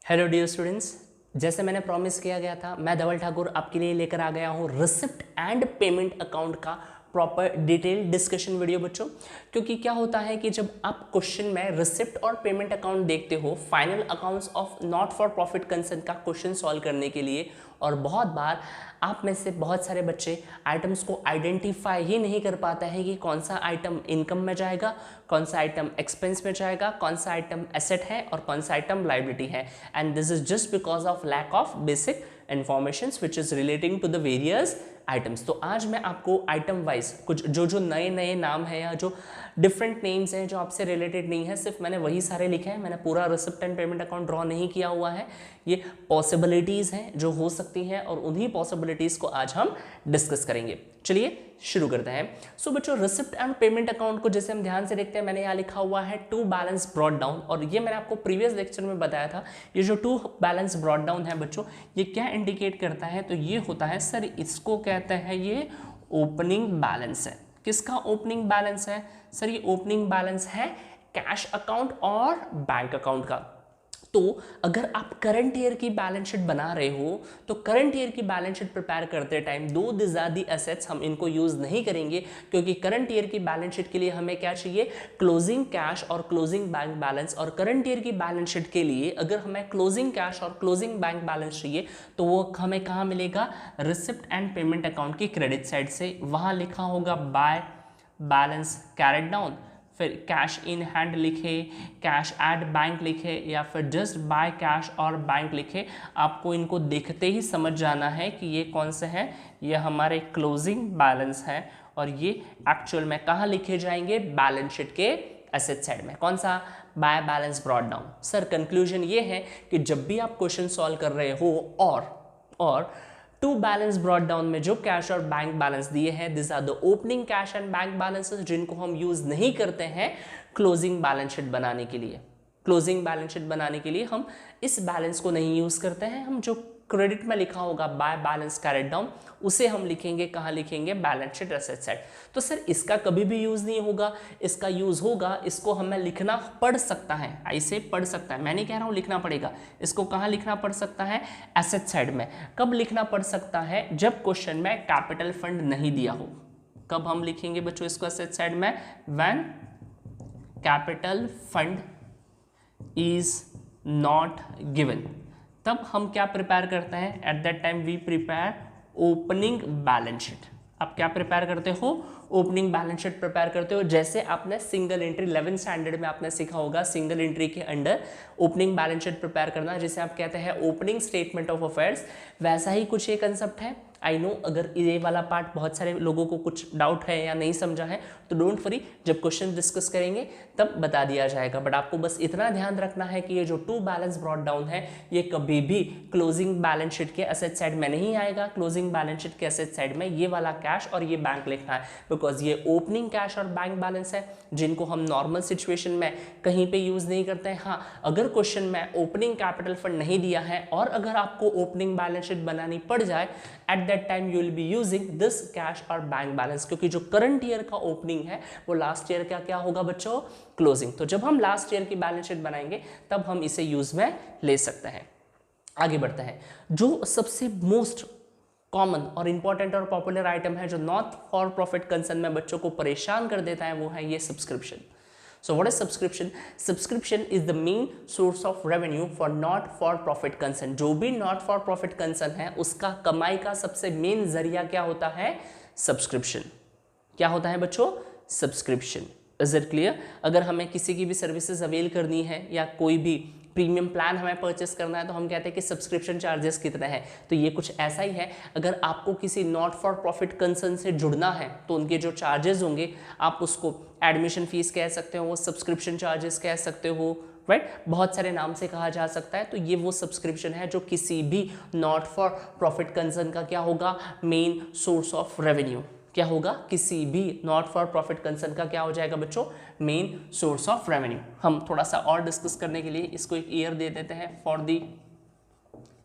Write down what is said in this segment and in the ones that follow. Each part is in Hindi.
हेलो डियर स्टूडेंट्स, जैसे मैंने प्रॉमिस किया गया था, मैं धवल ठाकुर आपके लिए लेकर आ गया हूँ रिसिप्ट एंड पेमेंट अकाउंट का प्रॉपर डिटेल डिस्कशन वीडियो बच्चों। क्योंकि क्या होता है कि जब आप क्वेश्चन में रिसिप्ट और पेमेंट अकाउंट देखते हो final accounts of not for profit concern का क्वेश्चन सॉल्व करने के लिए, और बहुत बार आप में से बहुत सारे बच्चे आइटम्स को आइडेंटिफाई ही नहीं कर पाते हैं कि कौन सा आइटम इनकम में जाएगा, कौन सा आइटम एक्सपेंस में जाएगा, कौन सा आइटम एसेट है और कौन सा आइटम लायबिलिटी है। And this is just because of lack of basic information which is relating to the various items. तो आज मैं आपको आइटम वाइज कुछ जो नए नए नाम है या जो डिफरेंट नेम्स हैं जो आपसे रिलेटेड नहीं है, सिर्फ मैंने वही सारे लिखे हैं। मैंने पूरा receipt and payment account draw नहीं किया हुआ है। ये पॉसिबिलिटीज़ हैं जो हो सकती हैं और उन्हीं पॉसिबिलिटीज़ को आज हम डिस्कस करेंगे। चलिए शुरू करते हैं। सो बच्चों, रिसिप्ट एंड पेमेंट अकाउंट को जैसे हम ध्यान से देखते हैं, मैंने यहाँ लिखा हुआ है टू बैलेंस ब्रॉट डाउन, और ये मैंने आपको प्रीवियस लेक्चर में बताया था। ये जो टू बैलेंस ब्रॉट डाउन है बच्चों, ये क्या इंडिकेट करता है? तो ये होता है सर, इसको कहते हैं ये ओपनिंग बैलेंस है। किसका ओपनिंग बैलेंस है सर? ये ओपनिंग बैलेंस है कैश अकाउंट और बैंक अकाउंट का। तो अगर आप करंट ईयर की बैलेंस शीट बना रहे हो तो करंट ईयर की बैलेंस शीट प्रिपेयर करते टाइम दो दिस आर दी एसेट्स, हम इनको यूज नहीं करेंगे क्योंकि करंट ईयर की बैलेंस शीट के लिए हमें क्या चाहिए? क्लोजिंग कैश और क्लोजिंग बैंक बैलेंस। और करंट ईयर की बैलेंस शीट के लिए अगर हमें क्लोजिंग कैश और क्लोजिंग बैंक बैलेंस चाहिए तो वो हमें कहाँ मिलेगा? रिसिप्ट एंड पेमेंट अकाउंट की क्रेडिट साइड से। वहां लिखा होगा बाय बैलेंस कैरेट डाउन, फिर कैश इन हैंड लिखे, कैश एट बैंक लिखे, या फिर जस्ट बाय कैश और बैंक लिखे। आपको इनको देखते ही समझ जाना है कि ये कौन से हैं। ये हमारे क्लोजिंग बैलेंस हैं और ये एक्चुअल में कहाँ लिखे जाएंगे? बैलेंस शीट के एसेट साइड में। कौन सा? By balance brought down. Sir conclusion ये है कि जब भी आप क्वेश्चन सॉल्व कर रहे हो और टू बैलेंस ब्रॉट डाउन में जो कैश और बैंक बैलेंस दिए हैं, this are the opening cash and bank balances, जिनको हम यूज नहीं करते हैं क्लोजिंग बैलेंस शीट बनाने के लिए। क्लोजिंग बैलेंस शीट बनाने के लिए हम इस बैलेंस को नहीं यूज करते हैं। हम जो क्रेडिट में लिखा होगा बाय बैलेंस कैरेट डाउन, उसे हम लिखेंगे कहाँ? लिखेंगे बैलेंस शीट एसेट साइड। तो सर इसका कभी भी यूज नहीं होगा, इसका यूज होगा, इसको हमें लिखना पड़ सकता है, ऐसे पढ़ सकता है, मैं नहीं कह रहा हूँ लिखना पड़ेगा। इसको कहाँ लिखना पड़ सकता है? एसेट साइड में। कब लिखना पड़ सकता है? जब क्वेश्चन में कैपिटल फंड नहीं दिया हो। कब हम लिखेंगे बच्चों इसको एसेट साइड में? When capital fund is not given. तब हम क्या प्रिपेयर करते हैं? At that time we prepare opening balance sheet. आप क्या प्रिपेयर करते हो? ओपनिंग बैलेंस शीट प्रिपेयर करते हो। जैसे आपने सिंगल एंट्री 11th स्टैंडर्ड में आपने सीखा होगा, सिंगल एंट्री के under opening balance sheet prepare करना, जिसे आप कहते हैं ओपनिंग स्टेटमेंट ऑफ अफेयर्स। वैसा ही कुछ ये कंसेप्ट है। आई नो अगर ये वाला पार्ट बहुत सारे लोगों को कुछ डाउट है या नहीं समझा है तो डोंट वरी, जब क्वेश्चन डिस्कस करेंगे तब बता दिया जाएगा। बट आपको बस इतना ध्यान रखना है कि ये जो टू बैलेंस ब्रॉट डाउन है ये कभी भी क्लोजिंग बैलेंस शीट के एसेट साइड में नहीं आएगा। क्लोजिंग बैलेंस शीट के एसेट साइड में ये वाला कैश और ये बैंक लिखना है, बिकॉज ये ओपनिंग कैश और बैंक बैलेंस है जिनको हम नॉर्मल सिचुएशन में कहीं पे यूज नहीं करते हैं। हाँ, अगर क्वेश्चन में ओपनिंग कैपिटल फंड नहीं दिया है और अगर आपको ओपनिंग बैलेंस शीट बनानी पड़ जाए, eight that time you will be using this cash और बैंक बैलेंस, क्योंकि जो करंट ईयर का ओपनिंग है वो लास्ट ईयर का क्या होगा बच्चों? क्लोजिंग। तो जब हम लास्ट ईयर की बैलेंस शीट बनाएंगे तब हम इसे यूज में ले सकते हैं। आगे बढ़ते हैं। जो सबसे मोस्ट कॉमन और इंपॉर्टेंट और पॉपुलर आइटम है जो नॉट फॉर प्रॉफिट कंसर्न में बच्चों को परेशान कर देता है, वो है ये subscription. So what is subscription? Subscription is the main source of revenue for not for profit concern. जो भी not for profit concern है उसका कमाई का सबसे मेन जरिया क्या होता है? सब्सक्रिप्शन। क्या होता है बच्चों? सब्सक्रिप्शन। Is it clear? अगर हमें किसी की भी सर्विसेज अवेल करनी है या कोई भी प्रीमियम प्लान हमें परचेस करना है तो हम कहते हैं कि सब्सक्रिप्शन चार्जेस कितने हैं। तो ये कुछ ऐसा ही है। अगर आपको किसी नॉट फॉर प्रॉफिट कंसर्न से जुड़ना है तो उनके जो चार्जेस होंगे, आप उसको एडमिशन फीस कह सकते हो, वो सब्सक्रिप्शन चार्जेस कह सकते हो, राइट? बहुत सारे नाम से कहा जा सकता है। तो ये वो सब्सक्रिप्शन है जो किसी भी नॉट फॉर प्रॉफिट कंसर्न का क्या होगा? Main source of revenue. क्या होगा? किसी भी नॉट फॉर प्रॉफिट कंसर्न का क्या हो जाएगा बच्चों? Main source of revenue. हम थोड़ा सा और डिस्कस करने के लिए इसको एक ईयर दे देते हैं। फॉर द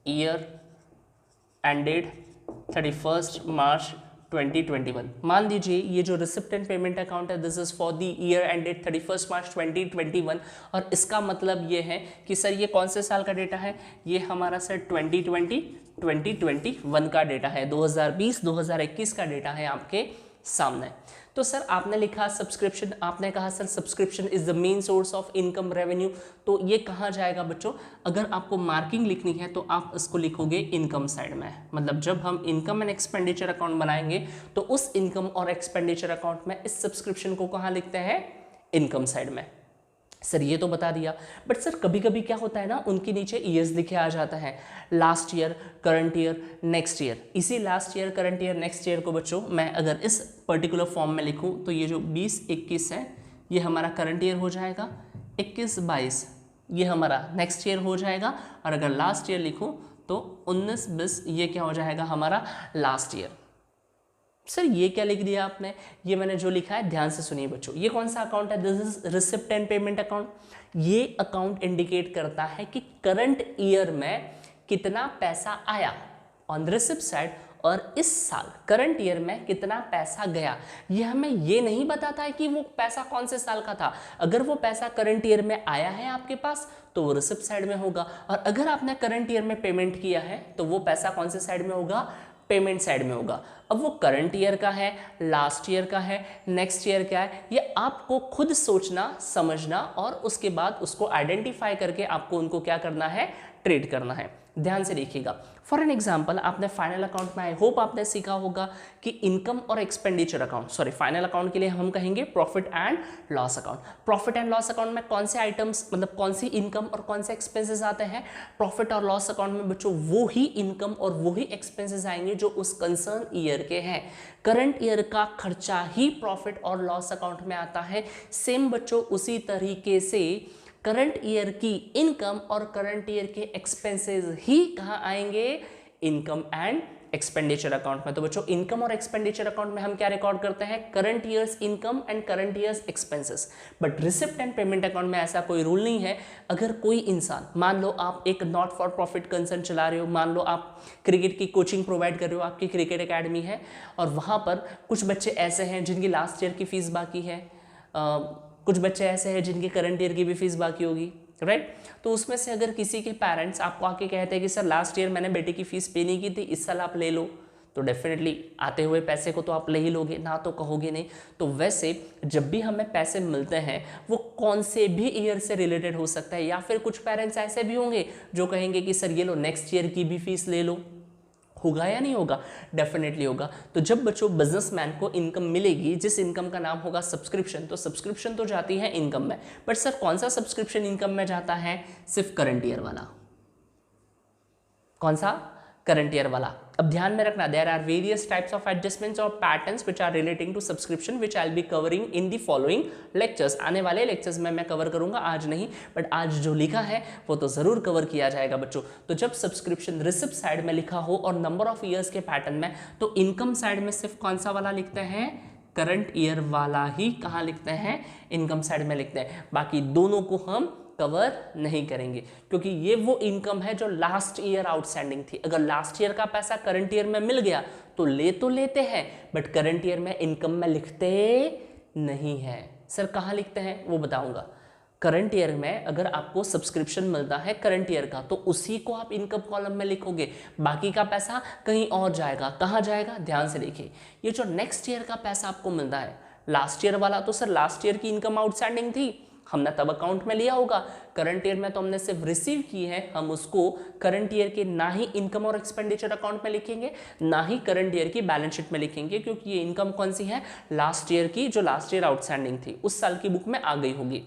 ईयर एंडेड 31 मार्च 2021। मान लीजिए ये जो रिसिप्ट एंड पेमेंट अकाउंट है this is for the year ended 31 मार्च 2021 और इसका मतलब ये है कि सर ये कौन से साल का डेटा है, ये हमारा सर 2021 का डेटा है, 2020-2021 का डेटा है आपके सामने। तो सर आपने लिखा सब्सक्रिप्शन, आपने कहा sir subscription is the main source of income revenue, तो ये कहाँ जाएगा बच्चों, अगर आपको मार्किंग लिखनी है तो आप इसको लिखोगे इनकम साइड में, मतलब जब हम इनकम एंड एक्सपेंडिचर अकाउंट बनाएंगे तो उस इनकम और एक्सपेंडिचर अकाउंट में इस सब्सक्रिप्शन को कहाँ लिखते हैं, इनकम साइड में। सर ये तो बता दिया, बट सर कभी कभी क्या होता है ना, उनके नीचे ईयर्स लिखे आ जाता है, last year, current year, next year. इसी last year, current year, next year को बच्चों मैं अगर इस पर्टिकुलर फॉर्म में लिखूं तो ये जो 20-21 है ये हमारा करंट ईयर हो जाएगा, 21-22 ये हमारा नेक्स्ट ईयर हो जाएगा, और अगर लास्ट ईयर लिखूँ तो 19-20 ये क्या हो जाएगा, हमारा लास्ट ईयर। सर ये क्या लिख दिया आपने, ये मैंने जो लिखा है ध्यान से सुनिए बच्चों, ये कौन सा अकाउंट है, this is receipt and payment account. ये अकाउंट इंडिकेट करता है कि करंट ईयर में कितना पैसा आया ऑन द रिसिप्ट साइड, और इस साल करंट ईयर में कितना पैसा गया। ये हमें ये नहीं बताता है कि वो पैसा कौन से साल का था। अगर वो पैसा करंट ईयर में आया है आपके पास तो वो रिसिप्ट साइड में होगा, और अगर आपने करंट ईयर में पेमेंट किया है तो वो पैसा कौन से साइड में होगा, पेमेंट साइड में होगा। अब वो करंट ईयर का है, लास्ट ईयर का है, नेक्स्ट ईयर का है, ये आपको खुद सोचना समझना और उसके बाद उसको आइडेंटिफाई करके आपको उनको क्या करना है, ट्रेड करना है। ध्यान से देखिएगा, फॉर एन एग्जाम्पल आपने फाइनल अकाउंट में आई होप आपने सीखा होगा कि इनकम और expenditure account, sorry final account के लिए हम कहेंगे profit and loss account. Profit and loss account में कौन से आइटम्स, मतलब कौन सी इनकम और कौन से एक्सपेंसेस आते हैं, प्रॉफिट और लॉस अकाउंट में बच्चों वो ही इनकम और वो ही एक्सपेंसेस आएंगे जो उस कंसर्न ईयर के हैं। करंट ईयर का खर्चा ही प्रॉफिट और लॉस अकाउंट में आता है। सेम बच्चों उसी तरीके से करंट ईयर की इनकम और करंट ईयर के एक्सपेंसेस ही कहाँ आएंगे, इनकम एंड एक्सपेंडिचर अकाउंट में। तो बच्चों इनकम और एक्सपेंडिचर अकाउंट में हम क्या रिकॉर्ड करते हैं, current years income and current years expenses. But receipt and payment account में ऐसा कोई रूल नहीं है। अगर कोई इंसान, मान लो आप एक नॉट फॉर प्रॉफिट कंसर्न चला रहे हो, मान लो आप क्रिकेट की कोचिंग प्रोवाइड कर रहे हो, आपकी क्रिकेट एकेडमी है और वहाँ पर कुछ बच्चे ऐसे हैं जिनकी लास्ट ईयर की फीस बाकी है, कुछ बच्चे ऐसे हैं जिनकी करंट ईयर की भी फीस बाकी होगी, राइट। तो उसमें से अगर किसी के पेरेंट्स आपको आके कहते हैं कि सर लास्ट ईयर मैंने बेटे की फीस पे नहीं की थी, इस साल आप ले लो, तो डेफिनेटली आते हुए पैसे को तो आप ले ही लोगे, ना तो कहोगे नहीं। तो वैसे जब भी हमें पैसे मिलते हैं वो कौन से भी ईयर से रिलेटेड हो सकता है, या फिर कुछ पेरेंट्स ऐसे भी होंगे जो कहेंगे कि सर ये लो नेक्स्ट ईयर की भी फीस ले लो। होगा या नहीं होगा, डेफिनेटली होगा। तो जब बच्चों बिजनेसमैन को इनकम मिलेगी जिस इनकम का नाम होगा सब्सक्रिप्शन, तो सब्सक्रिप्शन तो जाती है इनकम में, बट सर कौन सा सब्सक्रिप्शन इनकम में जाता है, सिर्फ करंट ईयर वाला। कौन सा, करंट ईयर वाला। अब ध्यान में रखना, there are various types of adjustments और patterns which are relating to subscription which I will be covering in the following lectures. आने वाले लेक्चर्स में मैं कवर करूंगा, आज नहीं, बट आज जो लिखा है वो तो जरूर कवर किया जाएगा बच्चों। तो जब सब्सक्रिप्शन रिसिप्ट साइड में लिखा हो और नंबर ऑफ ईयर्स के पैटर्न में, तो इनकम साइड में सिर्फ कौन सा वाला लिखते हैं, करंट ईयर वाला ही कहाँ लिखते हैं, इनकम साइड में लिखते हैं। बाकी दोनों को हम कवर नहीं करेंगे क्योंकि ये वो इनकम है जो लास्ट ईयर आउटस्टैंडिंग थी। अगर लास्ट ईयर का पैसा करंट ईयर में मिल गया तो लेते हैं, बट करंट ईयर में इनकम में लिखते नहीं है। सर कहाँ लिखते हैं वो बताऊंगा। करंट ईयर में अगर आपको सब्सक्रिप्शन मिलता है करंट ईयर का तो उसी को आप इनकम कॉलम में लिखोगे, बाकी का पैसा कहीं और जाएगा। कहाँ जाएगा, ध्यान से देखिए। ये जो नेक्स्ट ईयर का पैसा आपको मिलता है लास्ट ईयर वाला, तो सर लास्ट ईयर की इनकम आउटस्टैंडिंग थी, हमने तब अकाउंट में लिया होगा। करंट ईयर में तो हमने सिर्फ रिसीव की है, हम उसको करंट ईयर के ना ही इनकम और एक्सपेंडिचर अकाउंट में लिखेंगे, ना ही करंट ईयर की बैलेंस शीट में लिखेंगे, क्योंकि ये इनकम कौन सी है, लास्ट ईयर की, जो लास्ट ईयर आउटस्टैंडिंग थी, उस साल की बुक में आ गई होगी।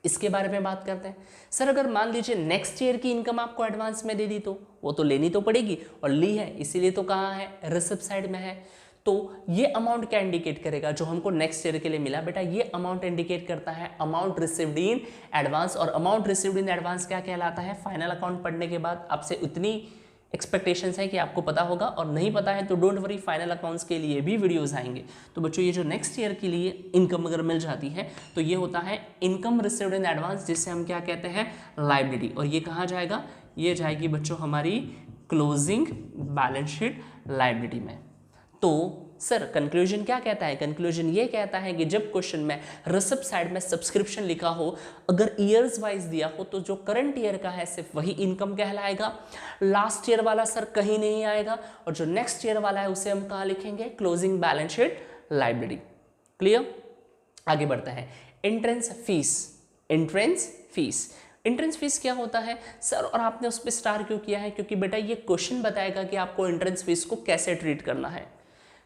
इसके बारे में बात करते हैं। सर अगर मान लीजिए नेक्स्ट ईयर की इनकम आपको एडवांस में दे दी तो वो तो लेनी तो पड़ेगी, और ली है इसीलिए तो कहाँ है, रिसिप्ट साइड में है। तो ये अमाउंट क्या इंडिकेट करेगा जो हमको नेक्स्ट ईयर के लिए मिला, बेटा ये अमाउंट इंडिकेट करता है अमाउंट रिसीव्ड इन एडवांस। और अमाउंट रिसीव्ड इन एडवांस क्या कहलाता है, फाइनल अकाउंट पढ़ने के बाद आपसे उतनी एक्सपेक्टेशंस है कि आपको पता होगा, और नहीं पता है तो डोंट वरी, फाइनल अकाउंट्स के लिए भी वीडियोस आएंगे। तो बच्चों ये जो नेक्स्ट ईयर के लिए इनकम अगर मिल जाती है तो ये होता है इनकम रिसीव्ड इन एडवांस, जिससे हम क्या कहते हैं, लायबिलिटी। और ये कहाँ जाएगा, ये जाएगी बच्चों हमारी क्लोजिंग बैलेंस शीट लायबिलिटी में। तो सर कंक्लूजन क्या कहता है? कंक्लूजन ये कहता है कि जब क्वेश्चन में रिसिप्ट साइड में सब्सक्रिप्शन लिखा हो, अगर ईयर्स वाइज दिया हो तो जो करंट ईयर का है सिर्फ वही इनकम कहलाएगा, लास्ट ईयर वाला सर कहीं नहीं आएगा, और जो नेक्स्ट ईयर वाला है उसे हम कहाँ लिखेंगे? Closing balance sheet liability. Clear? आगे बढ़ते हैं। Entrance fees. Entrance fees, entrance fees क्या होता है सर, और आपने उस पर स्टार क्यों किया है? क्योंकि बेटा ये क्वेश्चन बताएगा कि आपको एंट्रेंस फीस को कैसे ट्रीट करना है।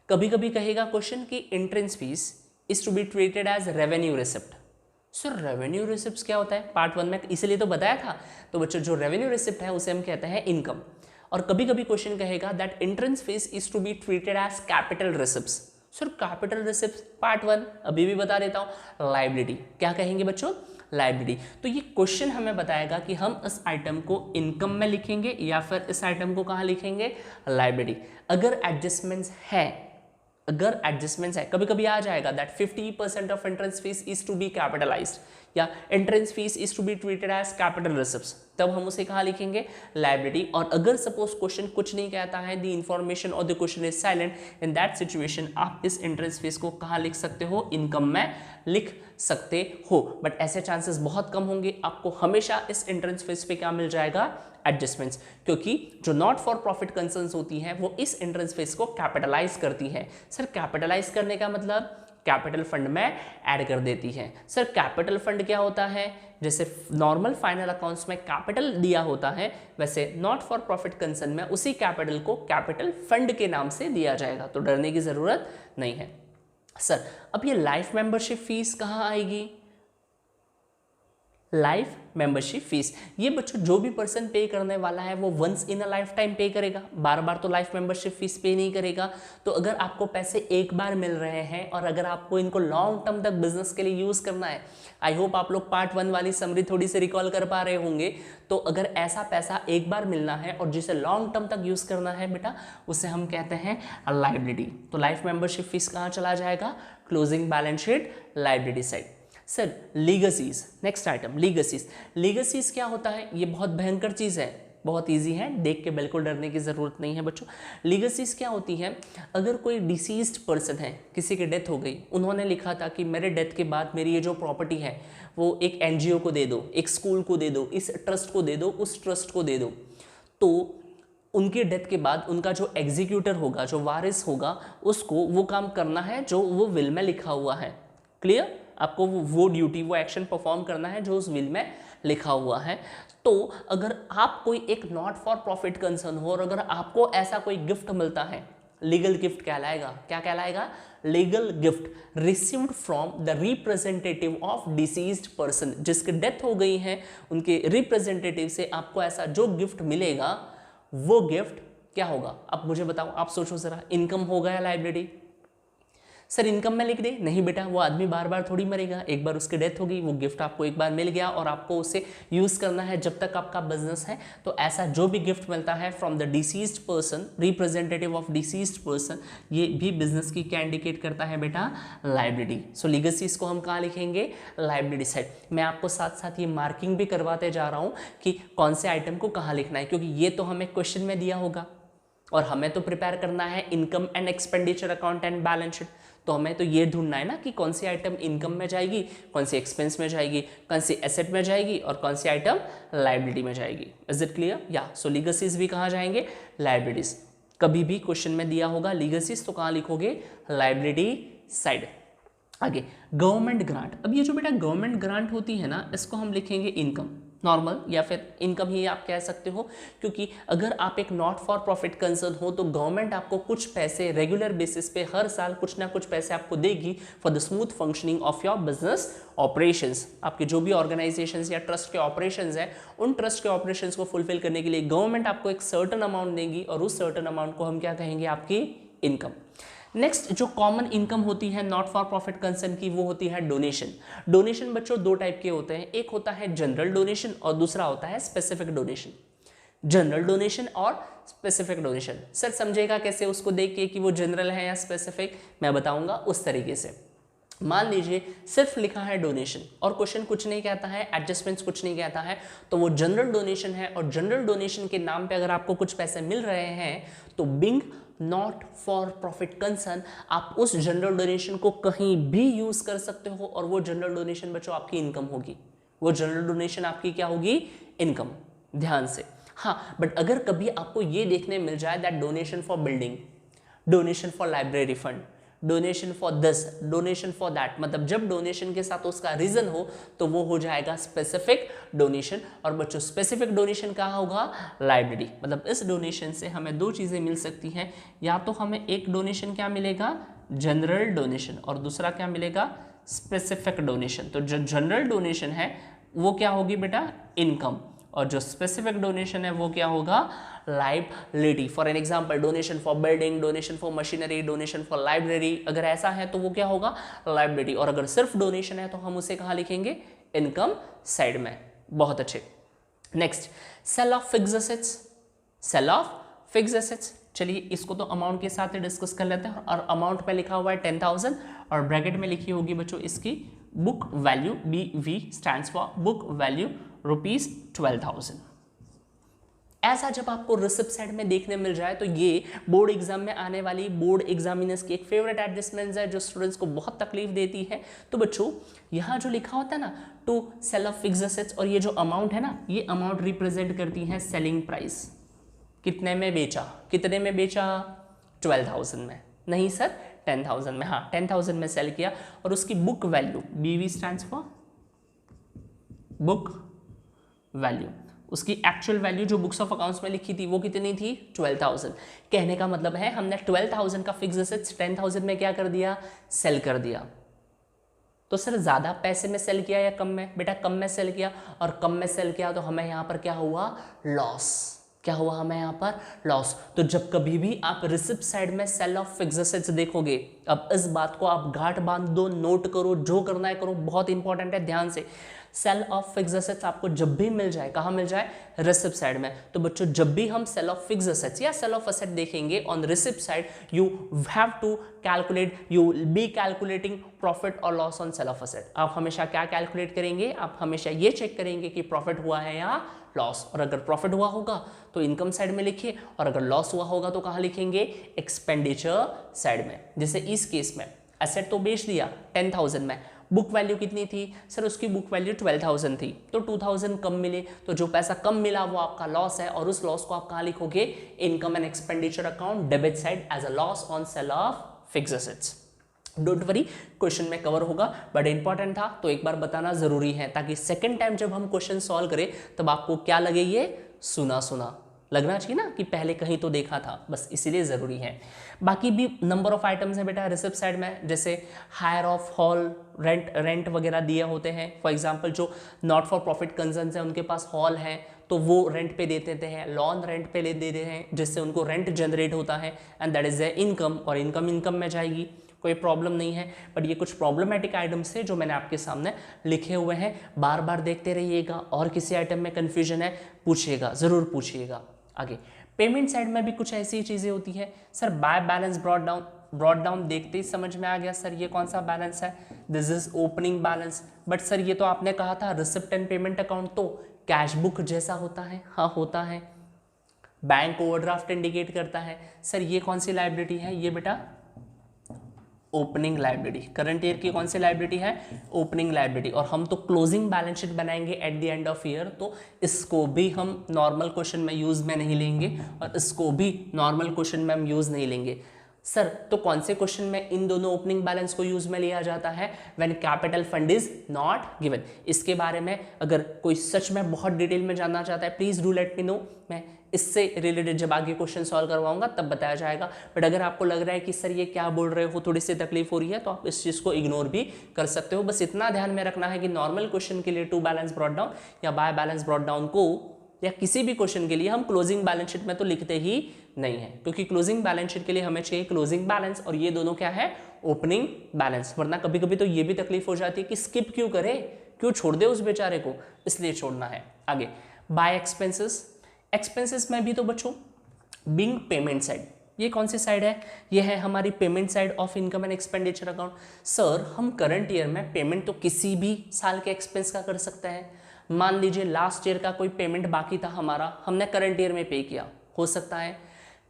कभी कभी कहेगा क्वेश्चन कि entrance fees is to be treated as revenue receipt. Sir revenue receipt क्या होता है? पार्ट 1 में इसलिए तो बताया था। तो बच्चों जो रेवेन्यू रिसिप्ट है उसे हम कहते हैं इनकम। और कभी कभी क्वेश्चन कहेगा that entrance fees is to be treated as capital receipts. Sir capital receipt part 1 अभी भी बता देता हूँ, लायबिलिटी। क्या कहेंगे बच्चों? लायबिलिटी। तो ये क्वेश्चन हमें बताएगा कि हम इस आइटम को इनकम में लिखेंगे या फिर इस आइटम को कहाँ लिखेंगे? लायबिलिटी। अगर एडजस्टमेंट्स है, अगर एडजस्टमेंट्स है, कभी कभी आ जाएगा that 50% of entrance fees is to be capitalised या entrance fees is to be treated as capital receipts, तब हम उसे कहाँ लिखेंगे? लायबिलिटी। और अगर सपोज क्वेश्चन कुछ नहीं कहता है, द इंफॉर्मेशन और the question is silent, in that situation आप इस एंट्रेंस फीस को कहाँ लिख सकते हो? इनकम में लिख सकते हो। बट ऐसे चांसेस बहुत कम होंगे, आपको हमेशा इस एंट्रेंस फीस पे क्या मिल जाएगा? एडजस्टमेंट्स, क्योंकि जो नॉट फॉर प्रॉफिट कंसर्न्स होती हैं वो इस एंट्रेंस फीस को कैपिटलाइज करती हैं। सर कैपिटलाइज करने का मतलब कैपिटल फंड में ऐड कर देती है। सर कैपिटल फंड क्या होता है? जैसे नॉर्मल फाइनल अकाउंट्स में कैपिटल दिया होता है, वैसे नॉट फॉर प्रॉफिट कंसर्न में उसी कैपिटल को कैपिटल फंड के नाम से दिया जाएगा, तो डरने की जरूरत नहीं है। सर अब ये लाइफ मेंबरशिप फीस कहाँ आएगी? लाइफ मेंबरशिप फीस ये बच्चों जो भी पर्सन पे करने वाला है वो once in a life time पे करेगा, बार बार तो लाइफ मेंबरशिप फीस पे नहीं करेगा। तो अगर आपको पैसे एक बार मिल रहे हैं और अगर आपको इनको लॉन्ग टर्म तक बिजनेस के लिए यूज करना है, आई होप आप लोग पार्ट 1 वाली समरी थोड़ी सी रिकॉल कर पा रहे होंगे, तो अगर ऐसा पैसा एक बार मिलना है और जिसे लॉन्ग टर्म तक यूज करना है बेटा, उसे हम कहते हैं लायबिलिटी। तो लाइफ मेंबरशिप फीस कहाँ चला जाएगा? Closing balance sheet liability side. Sir legacies, next item legacies. Legacies क्या होता है? ये बहुत भयंकर चीज़ है, बहुत इजी है, देख के बिल्कुल डरने की ज़रूरत नहीं है बच्चों। लीगसीज क्या होती है? अगर कोई डिसीज्ड पर्सन है, किसी की डेथ हो गई, उन्होंने लिखा था कि मेरे डेथ के बाद मेरी ये जो प्रॉपर्टी है वो एक एनजीओ को दे दो, एक स्कूल को दे दो, इस ट्रस्ट को दे दो, उस ट्रस्ट को दे दो, तो उनके डेथ के बाद उनका जो एग्जीक्यूटर होगा, जो वारिस होगा, उसको वो काम करना है जो वो विल में लिखा हुआ है। क्लियर? आपको वो ड्यूटी, वो एक्शन परफॉर्म करना है जो उस विल में लिखा हुआ है। तो अगर आप कोई एक नॉट फॉर प्रॉफिट कंसर्न हो और अगर आपको ऐसा कोई गिफ्ट मिलता है, लीगल गिफ्ट कहलाएगा। क्या कहलाएगा? Legal gift received from the representative of deceased person, जिसकी डेथ हो गई है उनके रिप्रेजेंटेटिव से आपको ऐसा जो गिफ्ट मिलेगा, वो गिफ्ट क्या होगा? अब मुझे बताओ, आप सोचो जरा, इनकम होगा या लायबिलिटी? सर इनकम में लिख दे? नहीं बेटा, वो आदमी बार बार थोड़ी मरेगा, एक बार उसकी डेथ होगी, वो गिफ्ट आपको एक बार मिल गया और आपको उसे यूज़ करना है जब तक आपका बिजनेस है। तो ऐसा जो भी गिफ्ट मिलता है from the deceased person, representative of deceased person, ये भी बिजनेस की क्या इंडिकेट करता है बेटा? लायबिलिटी। सो लीगसीज को हम कहाँ लिखेंगे? Liability side. मैं आपको साथ साथ ये मार्किंग भी करवाते जा रहा हूँ कि कौन से आइटम को कहाँ लिखना है, क्योंकि ये तो हमें क्वेश्चन में दिया होगा और हमें तो प्रिपेयर करना है income and expenditure account and balance sheet. तो हमें तो ये ढूंढना है ना कि कौन सी आइटम इनकम में जाएगी, कौन सी एक्सपेंस में जाएगी, कौन सी एसेट में जाएगी और कौन सी आइटम लायबिलिटी में जाएगी। Is it clear? या सो लीगसीज भी कहाँ जाएंगे? लायबिलिटीज। कभी भी क्वेश्चन में दिया होगा लीगसीज तो कहाँ लिखोगे? Liability side. आगे गवर्नमेंट ग्रांट। अब ये जो बेटा गवर्नमेंट ग्रांट होती है ना, इसको हम लिखेंगे इनकम, नॉर्मल या फिर इनकम ही आप कह सकते हो, क्योंकि अगर आप एक नॉट फॉर प्रॉफिट कंसर्न हो तो गवर्नमेंट आपको कुछ पैसे रेगुलर बेसिस पे हर साल कुछ ना कुछ पैसे आपको देगी for the smooth functioning of your business operations. आपके जो भी ऑर्गेनाइजेशंस या ट्रस्ट के ऑपरेशंस हैं, उन ट्रस्ट के ऑपरेशंस को फुलफिल करने के लिए गवर्नमेंट आपको एक सर्टेन अमाउंट देगी और उस सर्टेन अमाउंट को हम क्या कहेंगे? आपकी इनकम। नेक्स्ट जो कॉमन इनकम होती है नॉट फॉर प्रॉफिट कंसर्न की, वो होती है डोनेशन। डोनेशन बच्चों दो टाइप के होते हैं, एक होता है जनरल डोनेशन और दूसरा होता है स्पेसिफिक डोनेशन। जनरल डोनेशन और स्पेसिफिक डोनेशन, सर समझेगा कैसे उसको देख के कि वो जनरल है या स्पेसिफिक? मैं बताऊंगा उस तरीके से। मान लीजिए सिर्फ लिखा है डोनेशन और क्वेश्चन कुछ नहीं कहता है, एडजस्टमेंट्स कुछ नहीं कहता है, तो वो जनरल डोनेशन है और जनरल डोनेशन के नाम पे अगर आपको कुछ पैसे मिल रहे हैं तो being not for profit concern, आप उस जनरल डोनेशन को कहीं भी यूज कर सकते हो और वो जनरल डोनेशन बच्चों आपकी इनकम होगी, वो जनरल डोनेशन आपकी क्या होगी, इनकम, ध्यान से। हाँ, बट अगर कभी आपको ये देखने मिल जाए that donation for building, donation for library fund, donation for this, donation for that, मतलब जब डोनेशन के साथ उसका रीजन हो तो वो हो जाएगा स्पेसिफिक डोनेशन। और बच्चों स्पेसिफिक डोनेशन कहाँ होगा, लाइब्रेरी। मतलब इस डोनेशन से हमें दो चीजें मिल सकती हैं, या तो हमें एक डोनेशन क्या मिलेगा, जनरल डोनेशन, और दूसरा क्या मिलेगा, स्पेसिफिक डोनेशन। तो जो जनरल डोनेशन है वो क्या होगी बेटा, इनकम, और जो स्पेसिफिक डोनेशन है वो क्या होगा, liability. For an example donation for building, donation for machinery, donation for library, अगर ऐसा है तो वो क्या होगा, लाइबिलिटी। और अगर सिर्फ डोनेशन है तो हम उसे कहाँ लिखेंगे, इनकम साइड में। बहुत अच्छे। Next, sale of fixed assets, sale of fixed assets. चलिए इसको तो अमाउंट के साथ ही डिस्कस कर लेते हैं। और अमाउंट पे लिखा हुआ है 10,000 और ब्रैकेट में लिखी होगी बच्चों इसकी book value, BV stands for book value ₹12,000। ऐसा जब आपको रिसिप्ट साइड में देखने मिल जाए तो ये बोर्ड एग्जाम में आने वाली बोर्ड एग्जामिनर्स की एक फेवरेट एडजस्टमेंट है जो स्टूडेंट्स को बहुत तकलीफ देती है। तो बच्चों यहाँ जो लिखा होता है ना, to sale of fixed assets, और ये जो अमाउंट है ना, ये अमाउंट रिप्रेजेंट करती है सेलिंग प्राइस, कितने में बेचा, कितने में बेचा, 12,000 में, नहीं सर 10,000 में, हाँ 10,000 में सेल किया। और उसकी book value, BV stands for book value, उसकी एक्चुअल वैल्यू जो बुक्स ऑफ अकाउंट्स में लिखी थी वो कितनी थी, 12,000। कहने का मतलब है हमने 12,000 का फिक्स्ड एसेट्स 10,000 में क्या कर दिया, सेल कर दिया। तो सर ज्यादा पैसे में सेल किया या कम में, बेटा कम में सेल किया, और कम में सेल किया तो हमें यहाँ पर क्या हुआ, लॉस। क्या हुआ हमें यहाँ पर, लॉस। तो जब कभी भी आप रिसिप्ट साइड में सेल ऑफ फिक्स्ड एसेट्स देखोगे, अब इस बात को आप गांठ बांध दो, नोट करो, जो करना है करो, बहुत इंपॉर्टेंट है, ध्यान से। सेल ऑफ फिक्स्ड एसेट्स आपको जब भी मिल जाए, कहाँ मिल जाए, रिसिप्ट साइड में। तो बच्चों जब भी हम सेल ऑफ फिक्स्ड एसेट्स या सेल ऑफ एसेट देखेंगे on receipt side, you have to calculate, you will be calculating profit और loss on sale of asset. आप हमेशा क्या कैलकुलेट करेंगे, आप हमेशा ये चेक करेंगे कि प्रॉफिट हुआ है या लॉस, और अगर प्रॉफिट हुआ होगा तो इनकम साइड में लिखिए, और अगर लॉस हुआ होगा तो कहाँ लिखेंगे, एक्सपेंडिचर साइड में। जैसे इस केस में एसेट तो बेच दिया 10,000 में, बुक वैल्यू कितनी थी, सर उसकी बुक वैल्यू 12,000 थी, तो 2,000 कम मिले, तो जो पैसा कम मिला वो आपका लॉस है, और उस लॉस को आप कहाँ लिखोगे, income and expenditure account debit side as a loss on sale of fixed assets. Don't worry, question में कवर होगा, बट इंपॉर्टेंट था तो एक बार बताना जरूरी है, ताकि सेकंड टाइम जब हम क्वेश्चन सॉल्व करें तब आपको क्या लगे, ये सुना सुना लगना चाहिए ना, कि पहले कहीं तो देखा था, बस इसीलिए जरूरी है। बाकी भी नंबर ऑफ आइटम्स हैं बेटा रिसिप्ट साइड में, जैसे हायर ऑफ हॉल, रेंट वगैरह दिए होते हैं। फॉर एग्जांपल जो नॉट फॉर प्रॉफिट कंसर्न्स हैं उनके पास हॉल है तो वो रेंट पे देते हैं, लॉन रेंट पे ले देते हैं, जिससे उनको रेंट जनरेट होता है, and that is a income, और इनकम में जाएगी, कोई प्रॉब्लम नहीं है। बट ये कुछ प्रॉब्लमेटिक आइटम्स है जो मैंने आपके सामने लिखे हुए हैं, बार बार देखते रहिएगा, और किसी आइटम में कंफ्यूजन है पूछिएगा, जरूर पूछिएगा। आगे पेमेंट साइड में भी कुछ ऐसी चीजें होती है, sir by balance brought down देखते ही समझ में आ गया, सर ये कौन सा बैलेंस है, this is opening balance. But sir ये तो आपने कहा था रिसिप्ट एंड पेमेंट अकाउंट तो कैश बुक जैसा होता है, हाँ होता है, बैंक ओवरड्राफ्ट इंडिकेट करता है। सर ये कौन सी लाइबिलिटी है, ये बेटा ओपनिंग लाइबिलिटी, करंट ईयर की कौन सी लाइबिलिटी है, ओपनिंग लाइबिलिटी। और हम तो क्लोजिंग बैलेंस शीट बनाएंगे at the end of year, तो इसको भी हम नॉर्मल क्वेश्चन में यूज में नहीं लेंगे, और इसको भी नॉर्मल क्वेश्चन में हम यूज नहीं लेंगे। सर तो कौन से क्वेश्चन में इन दोनों ओपनिंग बैलेंस को यूज में लिया जाता है, when capital fund is not given. इसके बारे में अगर कोई सच में बहुत डिटेल में जानना चाहता है please do let me know, मैं इससे रिलेटेड जब आगे क्वेश्चन सॉल्व करवाऊंगा तब बताया जाएगा। बट अगर आपको लग रहा है कि सर ये क्या बोल रहे हो, थोड़ी सी तकलीफ हो रही है, तो आप इस चीज़ को इग्नोर भी कर सकते हो। बस इतना ध्यान में रखना है कि नॉर्मल क्वेश्चन के लिए टू बैलेंस ब्रॉट डाउन या बाय बैलेंस ब्रॉट डाउन को, या किसी भी क्वेश्चन के लिए हम क्लोजिंग बैलेंस शीट में तो लिखते ही नहीं है, क्योंकि क्लोजिंग बैलेंस शीट के लिए हमें चाहिए क्लोजिंग बैलेंस, और ये दोनों क्या है, ओपनिंग बैलेंस। वरना कभी कभी तो ये भी तकलीफ हो जाती है कि स्किप क्यों करे, क्यों छोड़ दे उस बेचारे को, इसलिए छोड़ना है। आगे बाय एक्सपेंसेस, एक्सपेंसेस में भी तो बच्चों बिंग पेमेंट साइड, ये कौन सी साइड है, ये है हमारी payment side of income and expenditure account. Sir हम करंट ईयर में पेमेंट तो किसी भी साल के एक्सपेंस का कर सकते हैं, मान लीजिए लास्ट ईयर का कोई पेमेंट बाकी था हमारा, हमने करंट ईयर में पे किया, हो सकता है।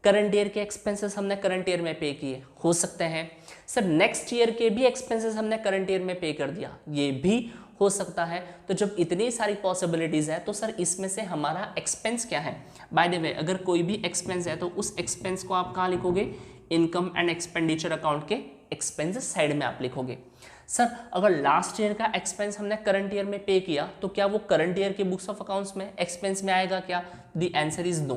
करंट ईयर के एक्सपेंसेस हमने करंट ईयर में पे किए, हो सकते हैं। सर नेक्स्ट ईयर के भी एक्सपेंसेस हमने करंट ईयर में पे कर दिया, ये भी हो सकता है। तो जब इतनी सारी पॉसिबिलिटीज है तो सर इसमें से हमारा एक्सपेंस क्या है? बाय द वे, अगर कोई भी एक्सपेंस है तो उस एक्सपेंस को आप कहाँ लिखोगे? इनकम एंड एक्सपेंडिचर अकाउंट के एक्सपेंसेस साइड में आप लिखोगे। सर अगर लास्ट ईयर का एक्सपेंस हमने करंट ईयर में पे किया तो क्या वो करंट ईयर के बुक्स ऑफ अकाउंट्स में एक्सपेंस में आएगा क्या? The answer is no,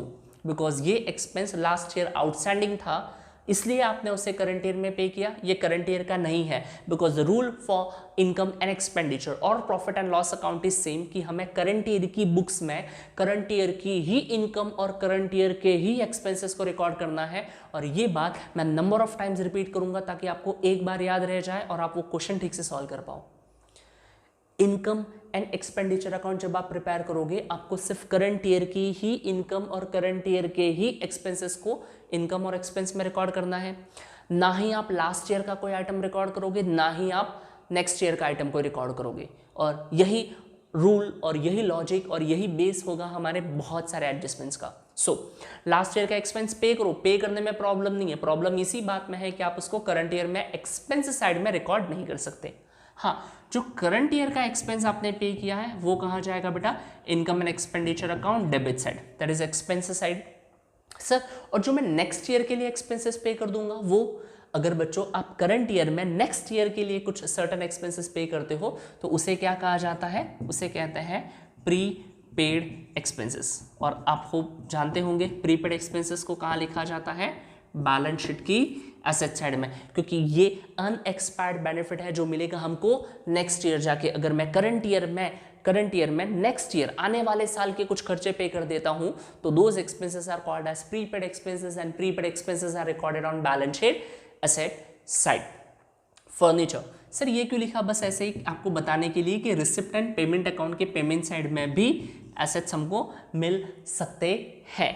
because ये एक्सपेंस लास्ट ईयर आउटस्टैंडिंग था, इसलिए आपने उसे करंट ईयर में पे किया, ये करंट ईयर का नहीं है। Because the rule for income and expenditure और profit and loss account is same कि हमें करंट ईयर की बुक्स में करंट ईयर की ही इनकम और करंट ईयर के ही एक्सपेंसेस को रिकॉर्ड करना है। और ये बात मैं नंबर ऑफ टाइम्स रिपीट करूंगा ताकि आपको एक बार याद रह जाए और आप वो क्वेश्चन ठीक से सॉल्व कर पाओ। इनकम एंड एक्सपेंडिचर अकाउंट जब आप प्रिपेयर करोगे, आपको सिर्फ करंट ईयर की ही इनकम और करंट ईयर के ही एक्सपेंसेस को इनकम और एक्सपेंस में रिकॉर्ड करना है। ना ही आप लास्ट ईयर का कोई आइटम रिकॉर्ड करोगे, ना ही आप नेक्स्ट ईयर का आइटम को रिकॉर्ड करोगे। और यही रूल और यही लॉजिक और यही बेस होगा हमारे बहुत सारे एडजस्टमेंट्स का। सो लास्ट ईयर का एक्सपेंस पे करो, पे करने में प्रॉब्लम नहीं है, प्रॉब्लम इसी बात में है कि आप उसको करंट ईयर में एक्सपेंस साइड में रिकॉर्ड नहीं कर सकते। हाँ, जो करंट ईयर का एक्सपेंस आपने पे किया है वो कहाँ जाएगा बेटा? Income and expenditure account debit side, that is expense side. Sir और जो मैं नेक्स्ट ईयर के लिए एक्सपेंसेस पे कर दूंगा वो, अगर बच्चों आप करंट ईयर में नेक्स्ट ईयर के लिए कुछ सर्टेन एक्सपेंसेस पे करते हो तो उसे क्या कहा जाता है? उसे कहते हैं प्री पेड एक्सपेंसेस। और आप खूब जानते होंगे प्रीपेड एक्सपेंसेस को कहाँ लिखा जाता है? बैलेंस शीट की एसेट साइड में, क्योंकि ये अनएक्सपायर्ड बेनिफिट है जो मिलेगा हमको नेक्स्ट ईयर जाके। अगर मैं करंट ईयर में नेक्स्ट ईयर आने वाले साल के कुछ खर्चे पे कर देता हूं तो those expenses are called as prepaid expenses and prepaid expenses are recorded on balance sheet asset side. Furniture, sir ये क्यों लिखा? बस ऐसे ही आपको बताने के लिए कि रिसिप्ट एंड पेमेंट अकाउंट के पेमेंट साइड में भी एसेट्स हमको मिल सकते हैं।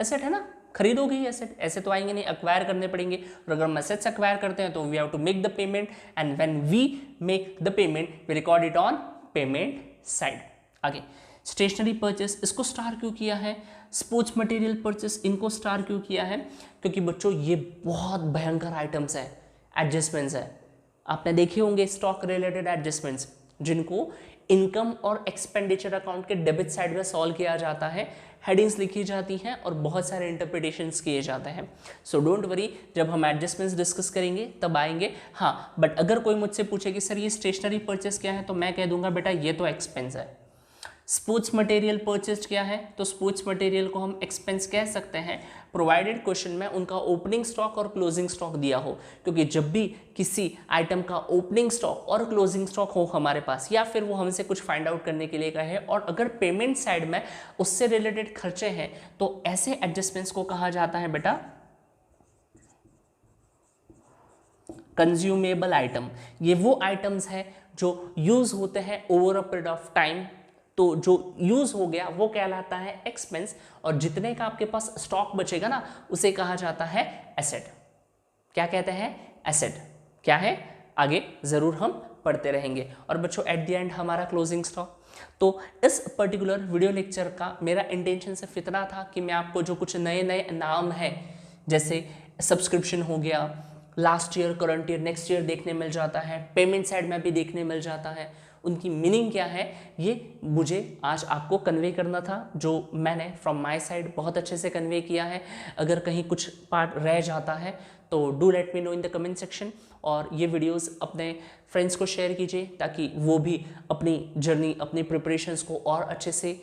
एसेट है ना, खरीदोगे ही एसेट, ऐसे तो आएंगे नहीं, एक्वायर करने पड़ेंगे। और अगर हम एसेट्स एक्वायर करते हैं तो we have to make the payment and when we make the payment we record it on payment side. आगे स्टेशनरी परचेस, इसको स्टार क्यों किया है? स्पोर्ट्स मटेरियल परचेस, इनको स्टार क्यों किया है? क्योंकि बच्चों ये बहुत भयंकर आइटम्स है, एडजस्टमेंट्स है। आपने देखे होंगे स्टॉक रिलेटेड एडजस्टमेंट्स जिनको इनकम और एक्सपेंडिचर अकाउंट के डेबिट साइड में सॉल्व किया जाता है, हेडिंग्स लिखी जाती हैं और बहुत सारे इंटरप्रिटेशंस किए जाते हैं। सो डोंट वरी, जब हम एडजस्टमेंट्स डिस्कस करेंगे तब आएंगे। हाँ, बट अगर कोई मुझसे पूछे कि सर ये स्टेशनरी परचेस क्या है तो मैं कह दूंगा बेटा ये तो एक्सपेंस है। स्पोर्ट्स मटेरियल परचेस्ड क्या है? तो स्पोर्ट्स मटेरियल को हम एक्सपेंस कह सकते हैं प्रोवाइडेड क्वेश्चन में उनका ओपनिंग स्टॉक और क्लोजिंग स्टॉक दिया हो। क्योंकि जब भी किसी आइटम का ओपनिंग स्टॉक और क्लोजिंग स्टॉक हो हमारे पास, या फिर वो हमसे कुछ फाइंड आउट करने के लिए कहे और अगर पेमेंट साइड में उससे रिलेटेड खर्चे हैं तो ऐसे एडजस्टमेंट्स को कहा जाता है बेटा कंज्यूमेबल आइटम। ये वो आइटम्स है जो यूज होते हैं over a period of time, तो जो यूज हो गया वो कहलाता है एक्सपेंस, और जितने का आपके पास स्टॉक बचेगा ना उसे कहा जाता है एसेट। क्या कहते हैं? एसेट। क्या है? आगे जरूर हम पढ़ते रहेंगे। और बच्चों एट द एंड हमारा क्लोजिंग स्टॉक। तो इस पर्टिकुलर वीडियो लेक्चर का मेरा इंटेंशन सिर्फ इतना था कि मैं आपको जो कुछ नए नए नाम हैं, जैसे सब्सक्रिप्शन हो गया, last year, current year, next year देखने मिल जाता है, पेमेंट साइड में भी देखने मिल जाता है, उनकी मीनिंग क्या है, ये मुझे आज आपको कन्वे करना था, जो मैंने फ्रॉम माय साइड बहुत अच्छे से कन्वे किया है। अगर कहीं कुछ पार्ट रह जाता है तो do let me know in the comment section, और ये वीडियोस अपने फ्रेंड्स को शेयर कीजिए ताकि वो भी अपनी जर्नी, अपनी प्रिपरेशंस को और अच्छे से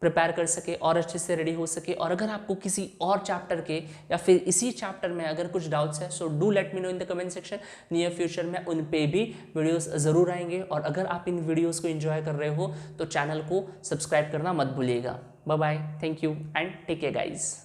प्रिपेयर कर सके और अच्छे से रेडी हो सके। और अगर आपको किसी और चैप्टर के या फिर इसी चैप्टर में अगर कुछ डाउट्स है so do let me know in the comment section. Near future में उन पे भी वीडियोस ज़रूर आएंगे, और अगर आप इन वीडियोस को एंजॉय कर रहे हो तो चैनल को सब्सक्राइब करना मत भूलिएगा। Bye bye, thank you and take care guys.